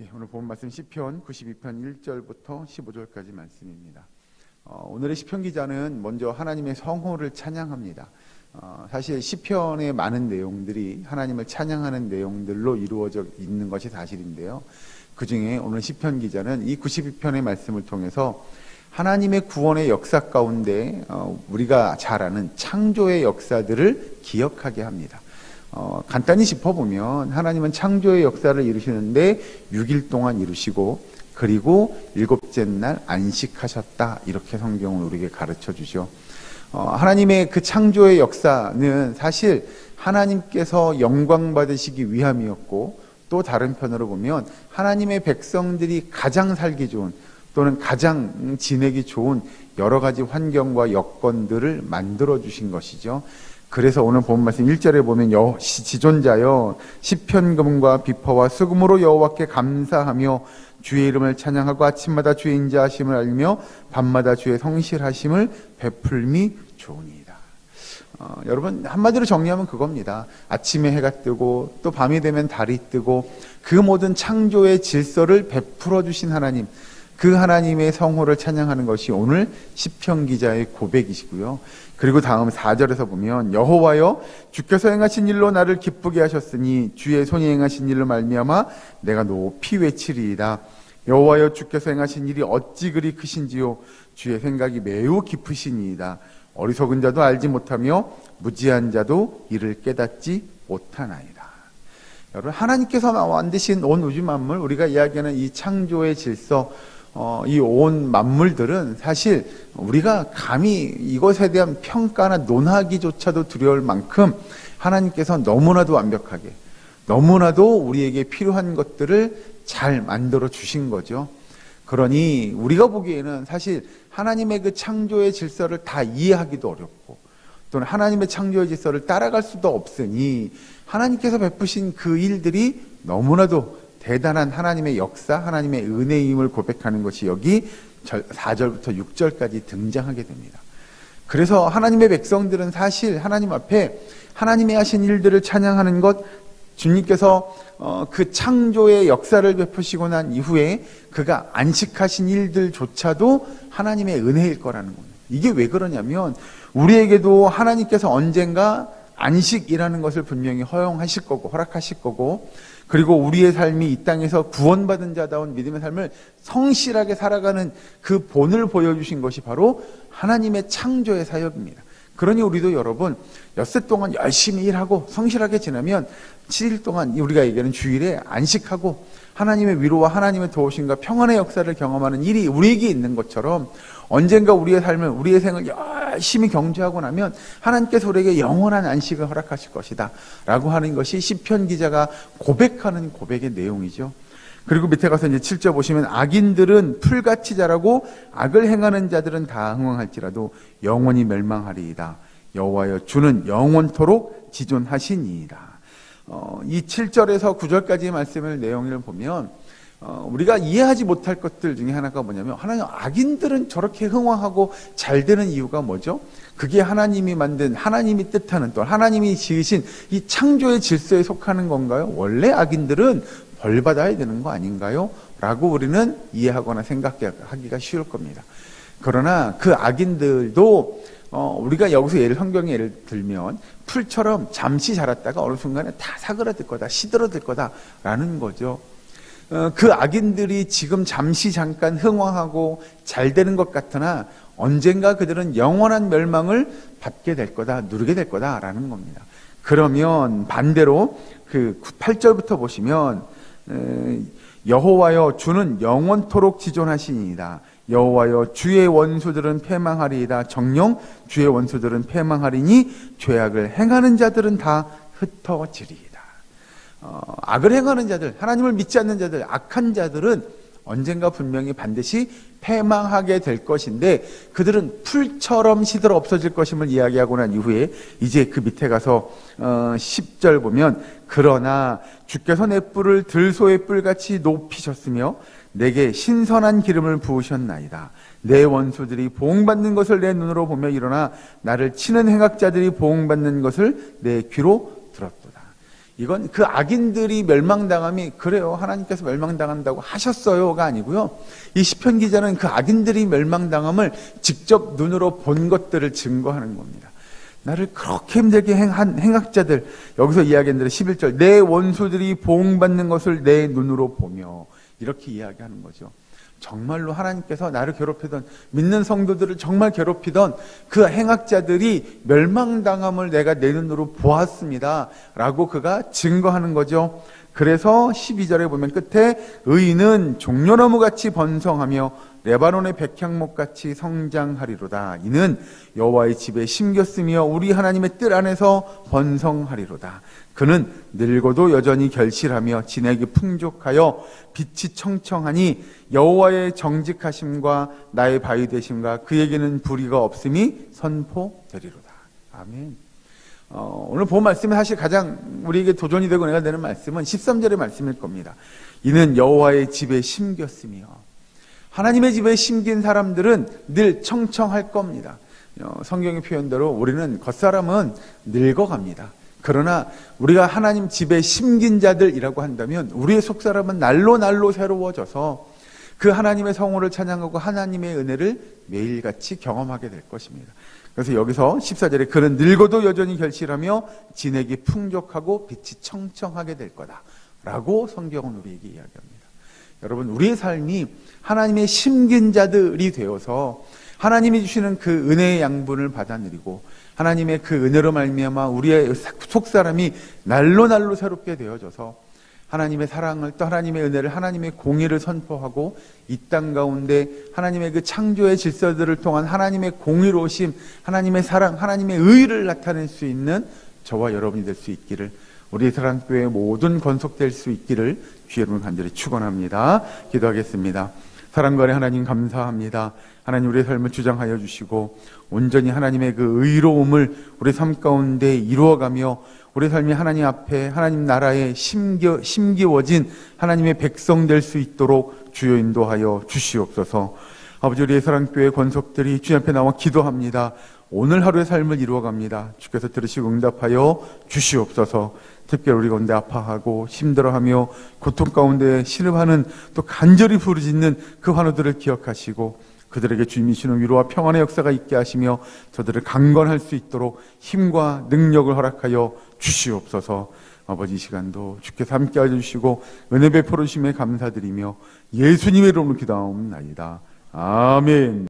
오늘 본 말씀 시편 92편 1절부터 15절까지 말씀입니다. 오늘의 시편 기자는 먼저 하나님의 성호를 찬양합니다. 사실 시편의 많은 내용들이 하나님을 찬양하는 내용들로 이루어져 있는 것이 사실인데요. 그 중에 오늘 시편 기자는 이 92편의 말씀을 통해서 하나님의 구원의 역사 가운데 우리가 잘 아는 창조의 역사들을 기억하게 합니다. 간단히 짚어보면 하나님은 창조의 역사를 이루시는데 6일 동안 이루시고 그리고 7째 날 안식하셨다, 이렇게 성경은 우리에게 가르쳐 주죠. 하나님의 그 창조의 역사는 사실 하나님께서 영광 받으시기 위함이었고, 또 다른 편으로 보면 하나님의 백성들이 가장 살기 좋은 또는 가장 지내기 좋은 여러 가지 환경과 여건들을 만들어 주신 것이죠. 그래서 오늘 본 말씀 1절에 보면 지존자여 시편금과 비퍼와 수금으로 여호와께 감사하며 주의 이름을 찬양하고 아침마다 주의 인자하심을 알며 밤마다 주의 성실하심을 베풀미 좋으니이다. 여러분, 한마디로 정리하면 그겁니다. 아침에 해가 뜨고 또 밤이 되면 달이 뜨고 그 모든 창조의 질서를 베풀어 주신 하나님, 그 하나님의 성호를 찬양하는 것이 오늘 시편 기자의 고백이시고요. 그리고 다음 4절에서 보면 여호와여 주께서 행하신 일로 나를 기쁘게 하셨으니 주의 손이 행하신 일로 말미암아 내가 높이 외치리이다. 여호와여 주께서 행하신 일이 어찌 그리 크신지요 주의 생각이 매우 깊으시니이다. 어리석은 자도 알지 못하며 무지한 자도 이를 깨닫지 못하나이다. 여러분, 하나님께서 만드신 온 우주 만물, 우리가 이야기하는 이 창조의 질서, 이 온 만물들은 사실 우리가 감히 이것에 대한 평가나 논하기조차도 두려울 만큼 하나님께서 너무나도 완벽하게, 너무나도 우리에게 필요한 것들을 잘 만들어 주신 거죠. 그러니 우리가 보기에는 사실 하나님의 그 창조의 질서를 다 이해하기도 어렵고, 또는 하나님의 창조의 질서를 따라갈 수도 없으니 하나님께서 베푸신 그 일들이 너무나도 대단한 하나님의 역사, 하나님의 은혜임을 고백하는 것이 여기 4절부터 6절까지 등장하게 됩니다. 그래서 하나님의 백성들은 사실 하나님 앞에 하나님이 하신 일들을 찬양하는 것, 주님께서 그 창조의 역사를 베푸시고 난 이후에 그가 안식하신 일들조차도 하나님의 은혜일 거라는 겁니다. 이게 왜 그러냐면 우리에게도 하나님께서 언젠가 안식이라는 것을 분명히 허용하실 거고 허락하실 거고, 그리고 우리의 삶이 이 땅에서 구원받은 자다운 믿음의 삶을 성실하게 살아가는 그 본을 보여주신 것이 바로 하나님의 창조의 사역입니다. 그러니 우리도 여러분, 엿새 동안 열심히 일하고 성실하게 지나면 7일 동안 우리가 얘기하는 주일에 안식하고 하나님의 위로와 하나님의 도우심과 평안의 역사를 경험하는 일이 우리에게 있는 것처럼, 언젠가 우리의 삶을, 우리의 생을 열심히 경주하고 나면 하나님께서 우리에게 영원한 안식을 허락하실 것이다 라고 하는 것이 시편 기자가 고백하는 고백의 내용이죠. 그리고 밑에 가서 이제 7절 보시면 악인들은 풀같이 자라고 악을 행하는 자들은 다 흥황할지라도 영원히 멸망하리이다. 여호와여 주는 영원토록 지존하시니이다. 이 7절에서 9절까지의 말씀을 내용을 보면 우리가 이해하지 못할 것들 중에 하나가 뭐냐면, 하나님, 악인들은 저렇게 흥황하고 잘 되는 이유가 뭐죠? 그게 하나님이 만든, 하나님이 뜻하는, 또 하나님이 지으신 이 창조의 질서에 속하는 건가요? 원래 악인들은 벌 받아야 되는 거 아닌가요? 라고 우리는 이해하거나 생각하기가 쉬울 겁니다. 그러나 그 악인들도 우리가 여기서 성경의 예를 들면 풀처럼 잠시 자랐다가 어느 순간에 다 사그라들 거다, 시들어들 거다라는 거죠. 그 악인들이 지금 잠깐 흥황하고 잘 되는 것 같으나 언젠가 그들은 영원한 멸망을 받게 될 거다, 누리게 될 거다라는 겁니다. 그러면 반대로 그 8절부터 보시면 여호와여 주는 영원토록 지존하시니이다. 여호와여 주의 원수들은 패망하리이다. 정녕 주의 원수들은 패망하리니 죄악을 행하는 자들은 다 흩어지리이다. 악을 행하는 자들, 하나님을 믿지 않는 자들, 악한 자들은 언젠가 분명히 반드시 패망하게 될 것인데, 그들은 풀처럼 시들어 없어질 것임을 이야기하고 난 이후에 이제 그 밑에 가서 10절 보면, 그러나 주께서 내 뿔을 들소의 뿔같이 높이셨으며 내게 신선한 기름을 부으셨나이다. 내 원수들이 보응받는 것을 내 눈으로 보며 일어나 나를 치는 행악자들이 보응받는 것을 내 귀로 들었도다. 이건 그 악인들이 멸망당함이 그래요, 하나님께서 멸망당한다고 하셨어요가 아니고요. 이 시편 기자는 그 악인들이 멸망당함을 직접 눈으로 본 것들을 증거하는 겁니다. 나를 그렇게 힘들게 한 행악자들, 여기서 이야기한 대로 11절, 내 원수들이 보응받는 것을 내 눈으로 보며, 이렇게 이야기하는 거죠. 정말로 하나님께서 나를 괴롭히던, 믿는 성도들을 정말 괴롭히던 그 행악자들이 멸망당함을 내가 내 눈으로 보았습니다 라고 그가 증거하는 거죠. 그래서 12절에 보면 끝에 의인은 종려나무같이 번성하며 레바논의 백향목같이 성장하리로다. 이는 여호와의 집에 심겼으며 우리 하나님의 뜰 안에서 번성하리로다. 그는 늙어도 여전히 결실하며 진액이 풍족하여 빛이 청청하니 여호와의 정직하심과 나의 바위 되심과 그에게는 불의가 없음이 선포되리로다. 아멘. 오늘 본 말씀이 사실 가장 우리에게 도전이 되고 은혜가 되는 말씀은 13절의 말씀일 겁니다. 이는 여호와의 집에 심겼으며, 하나님의 집에 심긴 사람들은 늘 청청할 겁니다. 성경의 표현대로 우리는 겉사람은 늙어갑니다. 그러나 우리가 하나님 집에 심긴 자들이라고 한다면 우리의 속사람은 날로 날로 새로워져서 그 하나님의 성호를 찬양하고 하나님의 은혜를 매일같이 경험하게 될 것입니다. 그래서 여기서 14절에 그는 늙어도 여전히 결실하며 진액이 풍족하고 빛이 청청하게 될 거다 라고 성경은 우리에게 이야기합니다. 여러분, 우리의 삶이 하나님의 심긴 자들이 되어서 하나님이 주시는 그 은혜의 양분을 받아 누리고 하나님의 그 은혜로 말미암아 우리의 속사람이 날로 날로 새롭게 되어져서 하나님의 사랑을, 또 하나님의 은혜를, 하나님의 공의를 선포하고 이 땅 가운데 하나님의 그 창조의 질서들을 통한 하나님의 공의로우심, 하나님의 사랑, 하나님의 의를 나타낼 수 있는 저와 여러분이 될 수 있기를, 우리 사랑교회 모든 건속될 수 있기를 주의 이름으로 간절히 축원합니다. 기도하겠습니다. 사랑과의 하나님 감사합니다. 하나님, 우리의 삶을 주장하여 주시고 온전히 하나님의 그 의로움을 우리 삶 가운데 이루어가며 우리 삶이 하나님 앞에 하나님 나라에 심기워진 하나님의 백성 될 수 있도록 주여 인도하여 주시옵소서. 아버지, 우리의 사랑교회 권속들이 주님 앞에 나와 기도합니다. 오늘 하루의 삶을 이루어갑니다. 주께서 들으시고 응답하여 주시옵소서. 특별히 우리 가운데 아파하고 힘들어하며 고통 가운데 신음하는, 또 간절히 부르짖는 그 환우들을 기억하시고 그들에게 주님이 주시는 위로와 평안의 역사가 있게 하시며 저들을 강건할 수 있도록 힘과 능력을 허락하여 주시옵소서. 아버지, 이 시간도 주께서 함께 해주시고 은혜 베풀어 주심에 감사드리며 예수님의 이름으로 기도하옵나이다. 아멘.